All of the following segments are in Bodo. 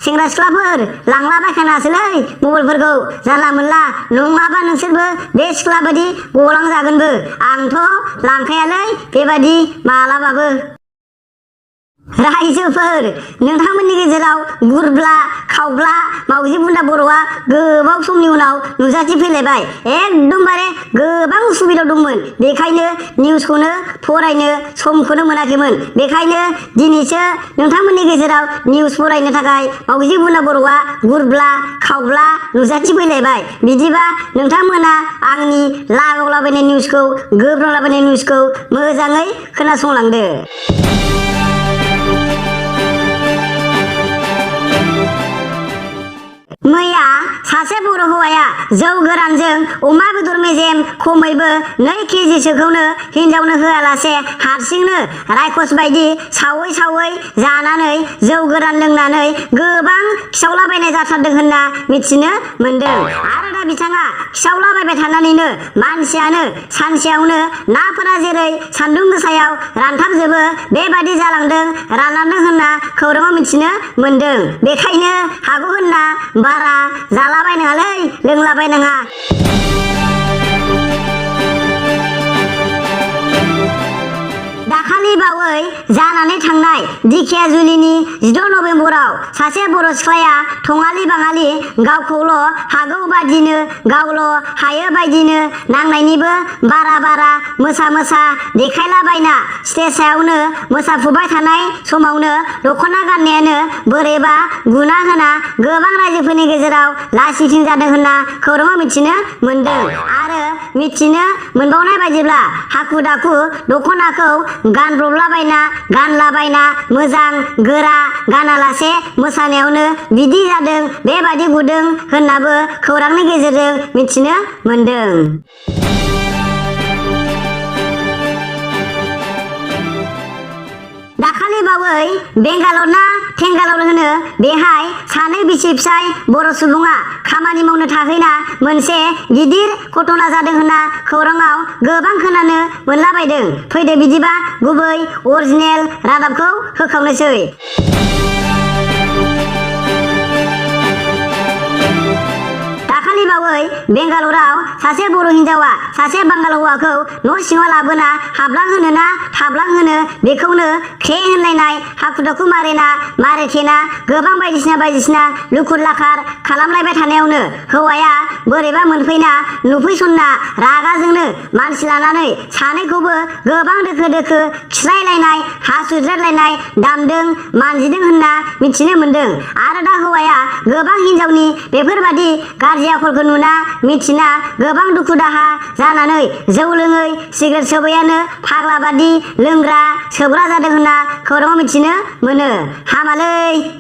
सेंग्रा सिख्लाफोर लांलाबायखानासैलै मबाइलफोरखौ जानला मोनला नङाबा नोंसोरबो बे सिख्ला बायदि गलांजागोनबो आंथ' लांखायालै बेबायदि मालाबाबो रायजोफोर नोंथांमोननि गेजेराव गुरब्ला खावब्ला मावजि बुन्दा बर'आ गोबाव समनि उनाव नुजाथिफैलायबाय एकदमबारे गोबां उसुबिदायाव दंमोन बेखायनो निउसखौनो फरायनो समखौनो मोनाखैमोन बेखायनो दिनैसो नोंथांमोननि गेजेराव निउस फरायनो थाखाय मावजि बुन्दा बर'आ गुरब्ला खावब्ला नुजाथिफैलायबाय बिदिबा नोंथांमोना आंनि लागावलाबायनाय निउसखौ गोब्रांलाबायनाय निउसखौ मोजाङै खोनासंलांदो मैया सासे बर' हौवाया जौ गोरानजों अमा बेदर मेजेम खमैबो 2 केजिसोखौनो हिनजावनो होआलासे हारसिंनो रायखस बायदि सावै सावै जानानै जौ गोरान लोंनानै गोबां खिसावलाबायनाय जाथारदों होनना मिथिनो मोनदों आरो दा बिथाङा खिसावलाबायबाय थानानैनो मानसियानो सानसेयावनो नाफोरा जेरै सान्दुं गोसायाव रानथाबजोबो बेबादि रानलांदों होनना खौराङाव मिथिनो मोनदों बेखायनो हागौ होनना बारा जालाबायनाङालै लोंलाबायनाङा दाखालि बावै जानानै थांनाय दिखियाजुलिनि 16 नभेम्बराव सासे बर' सिख्लाया थङालि बाङालि गावखौल' हागौ बादिनो गावल' हायो बायदिनो नांनायनिबो बारा मोसा देखायलाबायना स्टेज सायावनो मोसाफुबाय थानाय समावनो दख'ना गाननायानो बोरैबा गुना होना गोबां रायजोफोरनि गेजेराव लासिंसिं जादों होनना खौराङाव मिथिनो मोनदों आरो मिथिनो मोनबावनाय बायदिब्ला हाखु दाखु दख'नाखौ गानलाबायना मोजां गोरा गानालासे मोसानायावनो बिदि जादों बेबादि गुदों होननाबो खौरांनि गेजेरजों मिथिनो मोनदों दाखालि बावै बेंगालर ना थेंगालर होनो बेहाय सानै बिसि फिसाय बर' सुबुङा खामानि मावनो थाहैना मोनसे गिदिर घटना जादों होनना खौराङाव गोबां खोनानो मोनलाबायदों फैदो बिदिबा गुबै अरिजिनेल रादाबखौ होखावनोसै दाखालि बावै बेंगालराव सासे बर' हिनजावा सासे बांगाल हौवाखौ न' सिङाव लाबोना हाबलांहोनो ना थाबलांहोनो बेखौनो खे होनलायनाय हाखु दाखु मारेथेना गोबां बायदिसिना लुखुर लाखार खालामलायबाय थानायावनो हौवाया बोरैबा मोनफैना नुफैसनना रागाजोंनो मानसि लानानै सानैखौबो गोबां दोखो खिस्रायलायनाय हासुज्रायलायनाय दामदों मानजिदों होनना मिथिनो मोनदों आरो दा हौवाया गोबां हिनजावनि बेफोरबादि गाज्रि आखलखौ नुना मिथिना गोबां दुखु दाहा जानानै जौ लोङै सिगारेट सोबैयानो फाग्ला बादि लोंग्रा सोबग्रा जादों होनना खौराङाव मिथिनो मोनो हामालै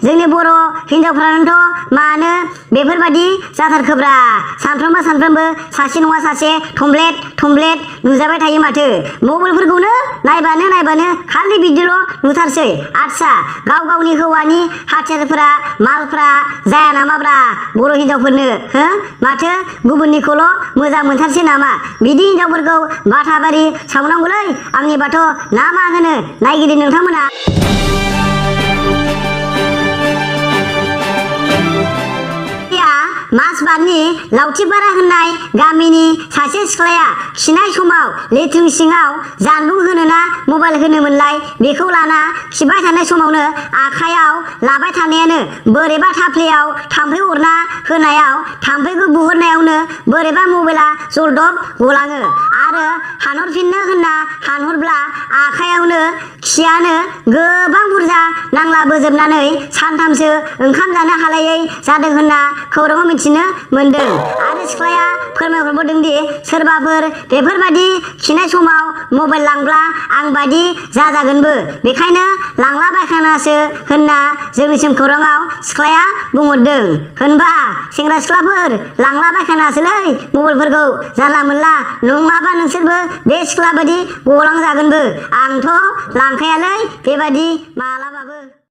जोंनि बर' हिनजावफ्रानोथ' मानो बेफोरबादि जाथारखोब्रा सानफ्रोमबो सासे नङा सासे थमब्लेट नुजाबाय थायो माथो मबाइलफोरखौनो नायबानो खालि बिदिल' नुथारसै आदसा गावनि हौवानि हाथियारफोरा मालफ्रा जाया नामाब्रा बर' हिनजावफोरनो हो माथो गुबुननिखौल' मोजां मोनथारसै नामा बिदि हिनजावफोरखौ बाथाबारि सावनांगौलै आंनिबाथ' ना मा होनो नायगिरि नोंथांमोना मासबारनि लावथिपारा होननाय गामिनि सासे सिख्लाया खिनाय समाव लेट्रिन सिङाव जानबुं होनोना मबाइल होनोमोनलाय बेखौ लाना खिबाय थानाय समावनो आखायाव लाबाय थानायानो बोरैबा थाफ्लियाव थाम्फै अरना होनायाव थाम्फैखौ बुहरनायावनो बोरैबा मबाइला जलदब गलाङो आरो हानहरफिननो होनना हानहरब्ला आखायावनो खियानो गोबां बुरजा नांलाबोजोबनानै सानथामसो ओंखाम जानो हालायै जादों होनना खौराङाव मिथिनो मोनदों आरो सिख्लाया फोरमायहरबोदों दि सोरबाफोर बेफोरबादि खिनाय समाव मबाइल लांब्ला आं बादि जाजागोनबो बेखायनो लांलाबायखानासो होनना जोंनिसिम खौराङाव सिख्लाया बुंहरदों होनबा सेंग्रा सिख्लाफोर लांलाबायखानासोलै मबाइलफोरखौ जानला मोनला नङाबा नोंसोरबो बे सिख्ला बादि गलांजागोनबो आंथ' लांखायालै बेबादि मालाबाबो